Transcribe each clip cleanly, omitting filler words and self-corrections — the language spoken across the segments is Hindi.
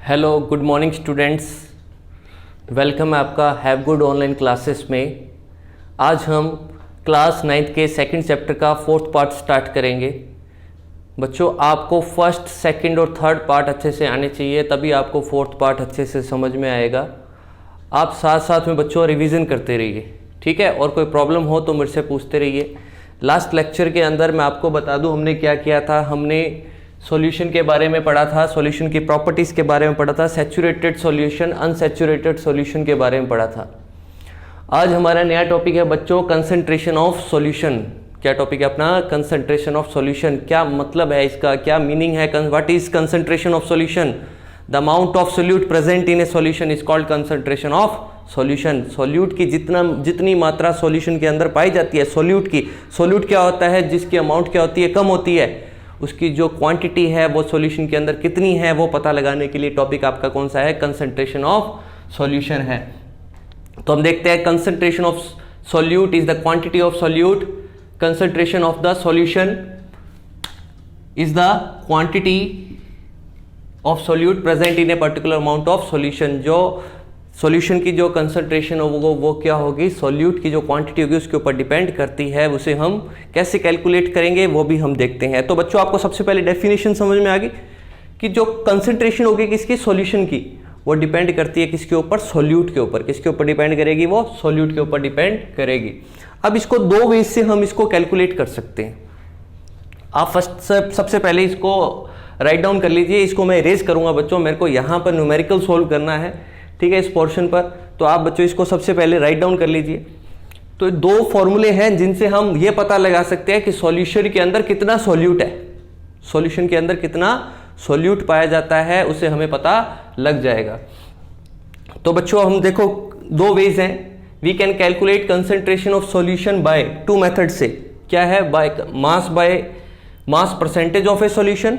Hello good morning students, welcome है आपका हैव गुड ऑनलाइन क्लासेस में। आज हम क्लास 9th के सेकंड चैप्टर का 4th पार्ट स्टार्ट करेंगे। बच्चों, आपको फर्स्ट, सेकंड और थर्ड पार्ट अच्छे से आने चाहिए, तभी आपको 4th पार्ट अच्छे से समझ में आएगा। आप साथ साथ में बच्चों रिवीजन करते रहिए, ठीक है। और कोई प्रॉब्लम हो तो मेरे से पूछते रहिए। लास्ट लेक्चर के अंदर मैं आपको बता दूं हमने क्या किया था। हमने सॉल्यूशन के बारे में पढ़ा था, सॉल्यूशन की प्रॉपर्टीज़ के बारे में पढ़ा था, सैचुरेटेड सॉल्यूशन, अनसैचुरेटेड सॉल्यूशन के बारे में पढ़ा था। आज हमारा नया टॉपिक है बच्चों कंसंट्रेशन ऑफ सॉल्यूशन। क्या टॉपिक है अपना? Concentration of solution. क्या मतलब है इसका, क्या मीनिंग है? What is concentration of solution? The amount of solute present in A solution is called concentration of solution. Solute की जितनी मात्रा सॉल्यूशन के अंदर पाई जाती है, सोल्यूट की, सोल्यूट क्या होता है? जिसकी अमाउंट क्या होती है? कम होती है। उसकी जो क्वांटिटी है वो सॉल्यूशन के अंदर कितनी है वो पता लगाने के लिए टॉपिक आपका कौन सा है? कंसंट्रेशन ऑफ सॉल्यूशन है। तो हम देखते हैं concentration of solute is the quantity of solute. Concentration of the solution is the quantity of solute present in a particular amount of solution. जो सॉल्यूशन की जो कंसंट्रेशन होगा वो क्या होगी? सॉल्यूट की जो क्वांटिटी होगी उसके ऊपर डिपेंड करती है। उसे हम कैसे कैलकुलेट करेंगे वो भी हम देखते हैं। तो बच्चों, आपको सबसे पहले डेफिनेशन समझ में आ गई कि जो कंसंट्रेशन होगी किसकी? सॉल्यूशन की, वो डिपेंड करती है किसके ऊपर? सॉल्यूट के ऊपर। किसके ऊपर डिपेंड करेगी? वो सॉल्यूट के ऊपर डिपेंड करेगी। अब इसको दो वेज से हम इसको कैलकुलेट कर सकते हैं। आप सबसे पहले इसको राइट डाउन कर लीजिए। इसको मैं इरेज करूंगा बच्चों, मेरे को यहाँ पर न्यूमेरिकल सोल्व करना है, ठीक है, इस पोर्शन पर। तो आप बच्चों इसको सबसे पहले राइट डाउन कर लीजिए। तो दो फॉर्मूले हैं जिनसे हम ये पता लगा सकते हैं कि सॉल्यूशन के अंदर कितना सॉल्यूट है। सॉल्यूशन के अंदर कितना सॉल्यूट पाया जाता है उसे हमें पता लग जाएगा। तो बच्चों हम देखो दो वेज हैं। We can calculate concentration of solution by two method से। क्या है? By mass percentage of a solution.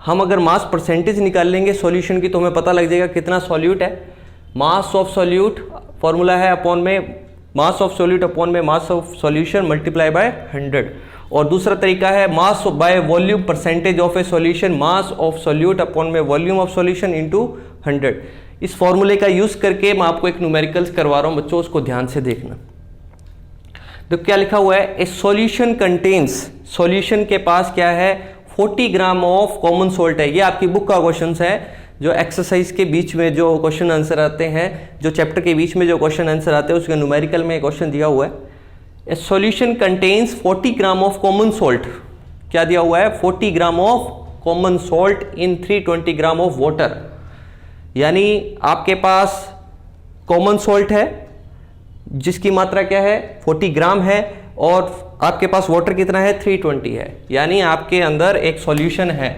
हम अगर मास परसेंटेज निकाल लेंगे सॉल्यूशन की तो हमें पता लग जाएगा कितना सॉल्यूट है। मास ऑफ सॉल्यूट फॉर्मूला है अपॉन में मास ऑफ सॉल्यूट अपॉन में mass of solution multiply by 100। और दूसरा तरीका है mass by volume percentage of a solution, mass of solute upon में वॉल्यूम ऑफ सॉल्यूशन इनटू 100। इस फॉर्मूले का यूज करके मैं आपको एक न्यूमेरिकल्स करवा रहा हूं बच्चों, उसको ध्यान से देखना। तो क्या लिखा हुआ है? ए सॉल्यूशन कंटेन्स, सॉल्यूशन के पास क्या है? 40 ग्राम ऑफ कॉमन सोल्ट है। ये आपकी बुक का क्वेश्चन है। जो एक्सरसाइज के बीच में जो क्वेश्चन आंसर आते हैं, जो चैप्टर के बीच में जो क्वेश्चन आंसर आते हैं, उसके न्यूमेरिकल में क्वेश्चन दिया हुआ है। ए solution contains 40 gram of common salt. क्या दिया हुआ है? 40 gram of common salt in 320 gram of water. यानी आपके पास कॉमन सोल्ट है जिसकी मात्रा क्या है? 40 ग्राम है, और आपके पास वाटर कितना है? 320 है। यानी आपके अंदर एक सॉल्यूशन है।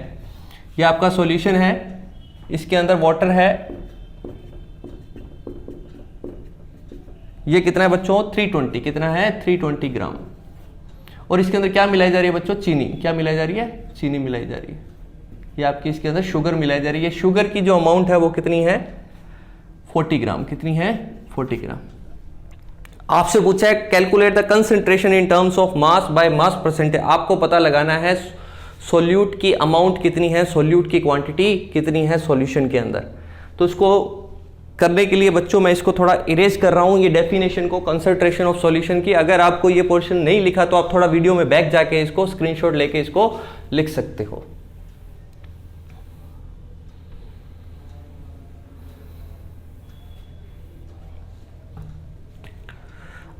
ये आपका सॉल्यूशन है, इसके अंदर वाटर है। ये कितना है बच्चों? 320। कितना है? 320 ग्राम। और इसके अंदर क्या मिलाई जा रही है बच्चों? चीनी। क्या मिलाई जा रही है? चीनी मिलाई जा रही है। ये आपकी इसके अंदर शुगर मिलाई जा रही है। शुगर की जो अमाउंट है वो कितनी है? 40 ग्राम। कितनी है? 40 ग्राम। आपसे पूछा है calculate the concentration in terms of mass by mass percentage. आपको पता लगाना है सोल्यूट की अमाउंट कितनी है, सोल्यूट की क्वांटिटी कितनी है सॉल्यूशन के अंदर। तो इसको करने के लिए बच्चों मैं इसको थोड़ा इरेज कर रहा हूं, ये डेफिनेशन को कंसंट्रेशन ऑफ सॉल्यूशन की। अगर आपको ये पोर्शन नहीं लिखा तो आप थोड़ा वीडियो में बैक जाके इसको स्क्रीनशॉट लेके इसको लिख सकते हो।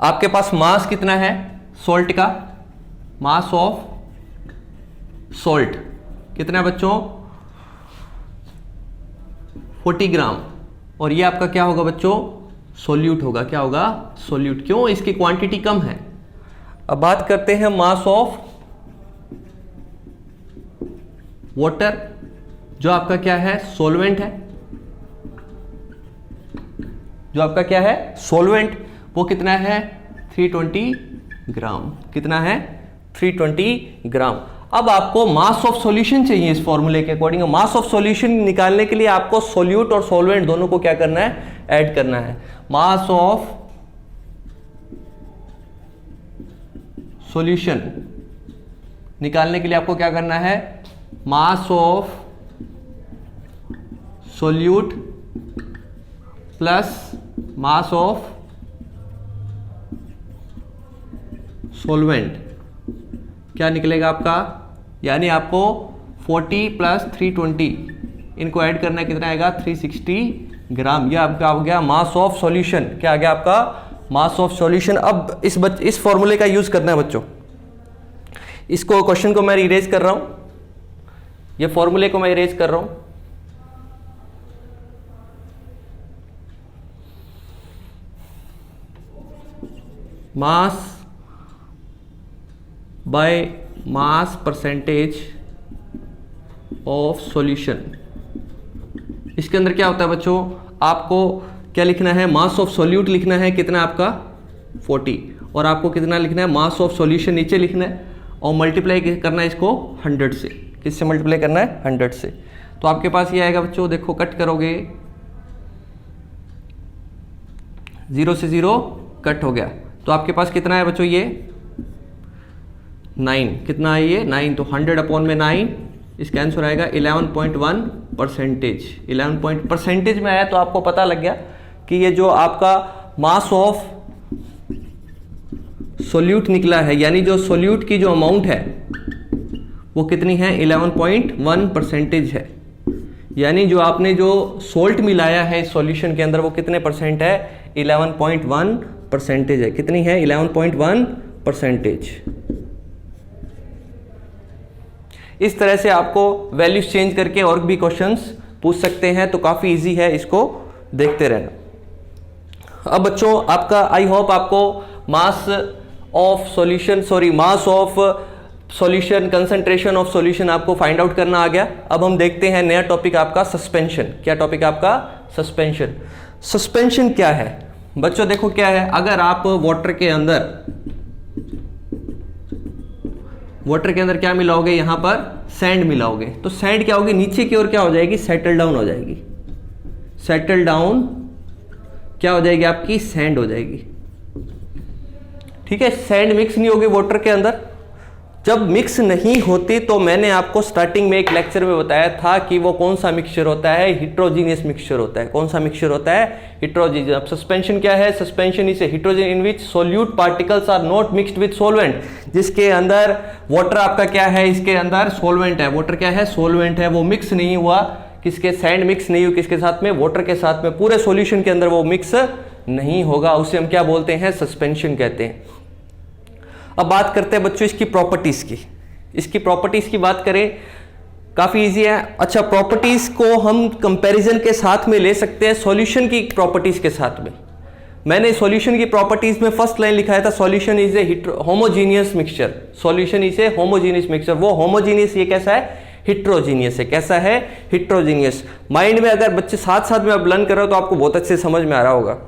आपके पास मास कितना है सोल्ट का? मास ऑफ सोल्ट कितना है बच्चों? 40 ग्राम। और ये आपका क्या होगा बच्चों? सोल्यूट होगा। क्या होगा? सोल्यूट। क्यों? इसकी क्वांटिटी कम है। अब बात करते हैं मास ऑफ वाटर, जो आपका क्या है? सॉल्वेंट है। जो आपका क्या है? सॉल्वेंट। वो कितना है? 320 ग्राम। कितना है? 320 ग्राम। अब आपको मास ऑफ सॉल्यूशन चाहिए इस फॉर्मूले के अकॉर्डिंग। मास ऑफ सॉल्यूशन निकालने के लिए आपको सॉल्यूट और सॉल्वेंट दोनों को क्या करना है? ऐड करना है। मास ऑफ सॉल्यूशन निकालने के लिए आपको क्या करना है? Mass of solute plus mass of solvent, क्या निकलेगा आपका, यानी आपको 40 प्लस 320 इनको ऐड करना है, कितना आएगा 360 ग्राम। यह आपका हो गया मास ऑफ सॉल्यूशन। क्या आ गया आपका, मास ऑफ सॉल्यूशन। अब इस फॉर्मूले का यूज करना है बच्चों। इसको क्वेश्चन को मैं इरेज कर रहा हूं, ये फॉर्मूले को मैं इरेज कर रहा हूं। Mass by mass percentage of solution. इसके अंदर क्या होता है बच्चों, आपको क्या लिखना है, मास ऑफ सोल्यूट लिखना है, कितना आपका 40, और आपको कितना लिखना है, मास ऑफ सॉल्यूशन नीचे लिखना है, और मल्टीप्लाई करना है इसको 100 से। किससे मल्टीप्लाई करना है, 100 से। तो आपके पास ये आएगा बच्चों, देखो कट करोगे, 0 से 0 कट हो गया, तो आपके पास कितना है बच्चों, ये 9, कितना है ये 9, तो 100 अपॉन में 9, इसका आंसर आएगा 11.1%। 11 परसेंटेज में आया, तो आपको पता लग गया कि ये जो आपका मास ऑफ सोल्यूट निकला है, यानी जो सोल्यूट की जो अमाउंट है वो कितनी है, 11.1% है। यानी जो आपने जो सोल्ट मिलाया है इस सॉल्यूशन के अंदर वो कितने परसेंट है, 11.1% है। कितनी है, 11.1%। इस तरह से आपको वैल्यूज चेंज करके और भी क्वेश्चंस पूछ सकते हैं, तो काफी इजी है, इसको देखते रहना। अब बच्चों आपका, आई होप आपको mass of solution, mass of solution, concentration of solution आपको फाइंड आउट करना आ गया। अब हम देखते हैं नया टॉपिक आपका सस्पेंशन। क्या टॉपिक आपका, सस्पेंशन। सस्पेंशन क्या है बच्चों, देखो क्या है, अगर आप वाटर के अंदर क्या मिलाओगे, यहां पर सैंड मिलाओगे, तो सैंड क्या होगी, नीचे की ओर क्या हो जाएगी, सेटल डाउन हो जाएगी। सेटल डाउन क्या हो जाएगी आपकी, सैंड हो जाएगी। ठीक है, सैंड मिक्स नहीं होगी वाटर के अंदर। जब मिक्स नहीं होती तो मैंने आपको स्टार्टिंग में एक लेक्चर में बताया था कि वो कौन सा मिक्सचर होता है, हिट्रोजीनियस मिक्सचर होता है। कौन सा मिक्सचर होता है, हिट्रोजीनियस। अब सस्पेंशन क्या है, suspension is a heterogeneous in which solute particles are not mixed with solvent. जिसके अंदर वाटर आपका क्या है, इसके अंदर सोलवेंट है, वाटर क्या है, सोलवेंट है, वो मिक्स नहीं हुआ, किसके, सैंड मिक्स नहीं हुई किसके साथ में, वाटर के साथ में, पूरे सॉल्यूशन के अंदर वो मिक्स नहीं होगा, उसे हम क्या बोलते हैं, सस्पेंशन कहते हैं। अब बात करते हैं बच्चों इसकी प्रॉपर्टीज की। इसकी प्रॉपर्टीज की बात करें, काफी इजी है। अच्छा, प्रॉपर्टीज को हम कंपैरिजन के साथ में ले सकते हैं सॉल्यूशन की प्रॉपर्टीज के साथ में। मैंने सॉल्यूशन की प्रॉपर्टीज में फर्स्ट लाइन लिखाया था, solution is a homogeneous mixture. Solution is a homogeneous mixture. वो होमोजीनियस ये कैसा है, हिट्रोजीनियस है। कैसा है, हिट्रोजीनियस। माइंड में अगर बच्चे साथ साथ में आप लर्न कर रहे हो तो आपको बहुत अच्छे समझ में आ रहा होगा।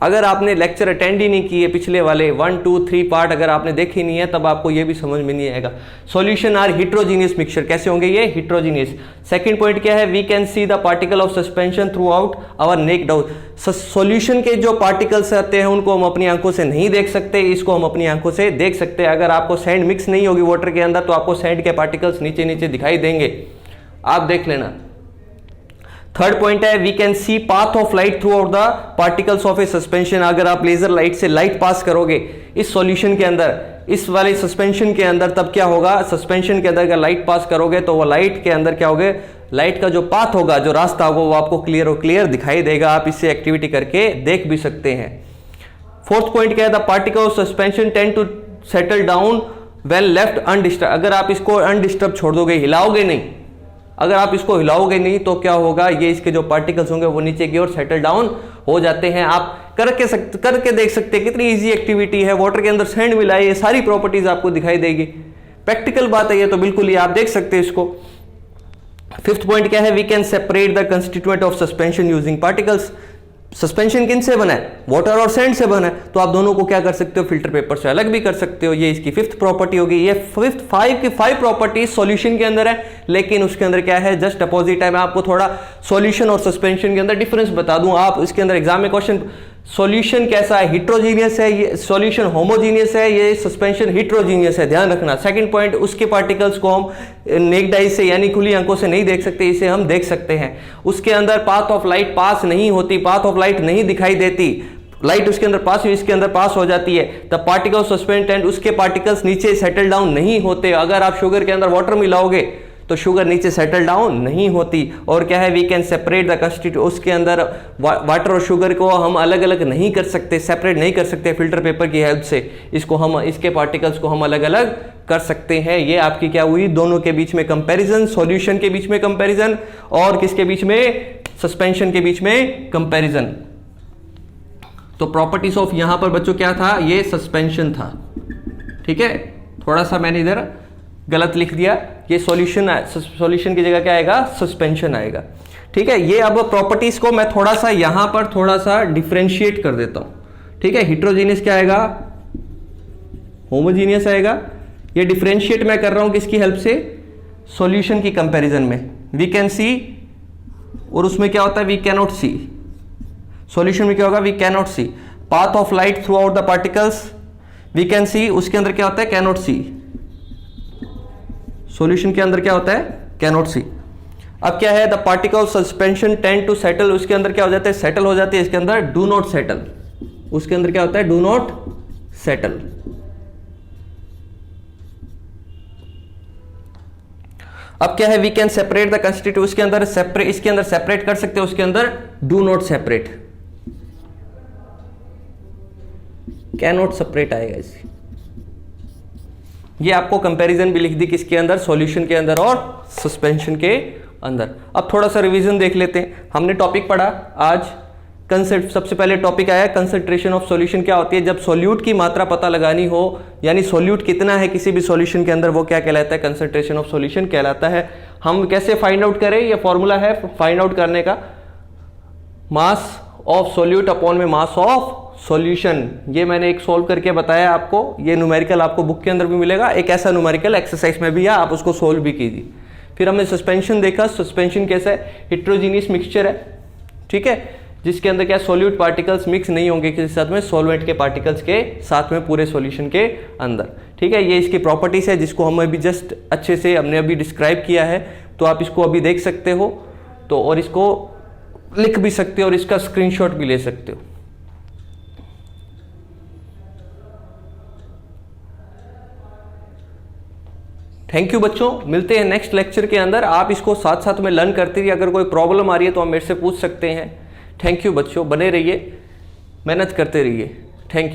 अगर आपने लेक्चर अटेंड ही नहीं किए, पिछले वाले 1, 2, 3 पार्ट अगर आपने देखे नहीं है, तब आपको ये भी समझ में नहीं आएगा। Solution are heterogeneous mixture. कैसे होंगे ये, हिट्रोजीनियस। सेकंड पॉइंट क्या है, we can see the particle of suspension throughout our naked out. Solution के जो पार्टिकल्स आते हैं उनको हम अपनी आंखों से नहीं देख सकते, इसको हम अपनी आंखों से देख सकते हैं। अगर आपको सैंड मिक्स नहीं होगी वाटर के अंदर तो आपको सैंड के पार्टिकल्स नीचे नीचे दिखाई देंगे, आप देख लेना। थर्ड पॉइंट है, we can see path of light throughout the particles of a suspension. अगर आप लेजर लाइट से लाइट पास करोगे इस सॉल्यूशन के अंदर, इस वाले सस्पेंशन के अंदर, तब क्या होगा, सस्पेंशन के अंदर अगर लाइट पास करोगे तो वो लाइट के अंदर क्या होगा, लाइट का जो पाथ होगा, जो रास्ता होगा, वो आपको क्लियर दिखाई देगा। आप इससे एक्टिविटी करके देख भी सकते हैं। फोर्थ पॉइंट क्या है, the particle of suspension tend to settle down when left undisturb. अगर आप इसको अनडिस्टर्ब छोड़ दोगे, हिलाओगे नहीं, अगर आप इसको हिलाओगे नहीं तो क्या होगा, ये इसके जो पार्टिकल्स होंगे वो नीचे की ओर सेटल डाउन हो जाते हैं। आप करके देख सकते हैं, कितनी इजी एक्टिविटी है। वाटर के अंदर सैंड मिला है, ये सारी प्रॉपर्टीज आपको दिखाई देगी। प्रैक्टिकल बात है ये, तो बिल्कुल ये आप देख सकते हैं इसको। फिफ्थ पॉइंट क्या है, we can separate the constituent of suspension using particles. Suspension किन से बना है, वाटर और सैंड से बना है, तो आप दोनों को क्या कर सकते हो, फिल्टर पेपर से अलग भी कर सकते हो। ये इसकी फिफ्थ प्रॉपर्टी होगी। ये फाइव प्रॉपर्टीज सॉल्यूशन के अंदर है, लेकिन उसके अंदर क्या है, जस्ट अपोजिट है। मैं आपको थोड़ा सॉल्यूशन और सस्पेंशन के अंदर डिफरेंस बता दूं। आप इसके अंदर एग्जाम में क्वेश्चन सॉल्यूशन कैसा है, हिट्रोजीनियस है, ये सॉल्यूशन होमोजीनियस है, ये सस्पेंशन हिट्रोजीनियस है, ध्यान रखना। सेकंड पॉइंट, उसके पार्टिकल्स को हम नेक्ड आई से यानी खुली आंखों से नहीं देख सकते, इसे हम देख सकते हैं। उसके अंदर पाथ ऑफ लाइट पास नहीं होती, पाथ ऑफ लाइट नहीं दिखाई देती, लाइट उसके अंदर पास हुई, इसके अंदर पास हो जाती है। द पार्टिकल सस्पेंड एंड उसके पार्टिकल्स नीचे सेटल डाउन नहीं होते। अगर आप शुगर के अंदर वाटर मिलाओगे तो शुगर नीचे सेटल डाउन नहीं होती। और क्या है, we can separate the constitute, उसके अंदर वाटर और शुगर को हम अलग अलग नहीं कर सकते, सेपरेट नहीं कर सकते फिल्टर पेपर की हेल्प से। इसको हम, इसके पार्टिकल्स को हम अलग अलग कर सकते हैं। ये आपकी क्या हुई, दोनों के बीच में कंपैरिजन, सॉल्यूशन के बीच में कंपैरिजन और किसके बीच में, सस्पेंशन के बीच में कंपैरिजन। तो प्रॉपर्टीज ऑफ यहां पर बच्चों क्या था, ये सस्पेंशन था, ठीक है। थोड़ा सा मैंने इधर गलत लिख दिया, ये सॉल्यूशन, सॉल्यूशन की जगह क्या आएगा, सस्पेंशन आएगा, ठीक है। ये अब प्रॉपर्टीज को मैं थोड़ा सा यहां पर थोड़ा सा डिफरेंशिएट कर देता हूं, ठीक है। हिट्रोजीनियस क्या आएगा, होमोजीनियस आएगा। ये डिफरेंशिएट मैं कर रहा हूं किसकी हेल्प से, सॉल्यूशन की कंपैरिजन में। वी कैन सी और उसमें क्या होता है, we can not see. Solution में क्या होगा, we can not see. Path of light throughout the particles we can see, उसके अंदर क्या होता है, कैन नॉट सी। सॉल्यूशन के अंदर क्या होता है, कैन नॉट सी। अब क्या है, the particle suspension tend to settle, उसके अंदर क्या हो जाता है, सेटल हो जाती है। इसके अंदर डू नॉट सेटल, उसके अंदर क्या होता है, डू नॉट सेटल। अब क्या है, we can separate the constitute, उसके अंदर सेपरेट, इसके अंदर सेपरेट कर सकते हैं, उसके अंदर do not separate, can not separate आएगा इसी। ये आपको कंपैरिजन भी लिख दी किसके अंदर, सॉल्यूशन के अंदर और सस्पेंशन के अंदर। अब थोड़ा सा रिवीजन देख लेते हैं। हमने टॉपिक पढ़ा आज, कंसेंट, सबसे पहले टॉपिक आया कंसंट्रेशन ऑफ सॉल्यूशन। क्या होती है, जब सॉल्यूट की मात्रा पता लगानी हो, यानी सॉल्यूट कितना है किसी भी सॉल्यूशन के अंदर, वो क्या कहलाता है, कंसंट्रेशन ऑफ सॉल्यूशन कहलाता है। हम कैसे फाइंड आउट करें, ये फॉर्मूला है फाइंड आउट करने का, मास ऑफ सॉल्यूट अपॉन में मास ऑफ सॉल्यूशन। ये मैंने एक सोल्व करके बताया आपको, ये न्यूमेरिकल आपको बुक के अंदर भी मिलेगा, एक ऐसा न्यूमेरिकल एक्सरसाइज में भी है, आप उसको सोल्व भी कीजिए। फिर हमने सस्पेंशन देखा, सस्पेंशन कैसा है, हिट्रोजीनियस मिक्सचर है, ठीक है, जिसके अंदर क्या सॉल्यूट पार्टिकल्स मिक्स नहीं होंगे किसी साथ में, सॉल्वेंट के पार्टिकल्स के साथ में पूरे सॉल्यूशन के अंदर, ठीक है। ये इसकी प्रॉपर्टीज है जिसको हम अभी जस्ट अच्छे से हमने अभी डिस्क्राइब किया है, तो आप इसको अभी देख सकते हो, तो और इसको लिख भी सकते हो और इसका स्क्रीनशॉट भी ले सकते हो। थैंक यू बच्चों, मिलते हैं नेक्स्ट लेक्चर के अंदर। आप इसको साथ साथ में लर्न करते रहिए, अगर कोई प्रॉब्लम आ रही है तो आप मेरे से पूछ सकते हैं। थैंक यू बच्चों, बने रहिए, मेहनत करते रहिए। Thank you.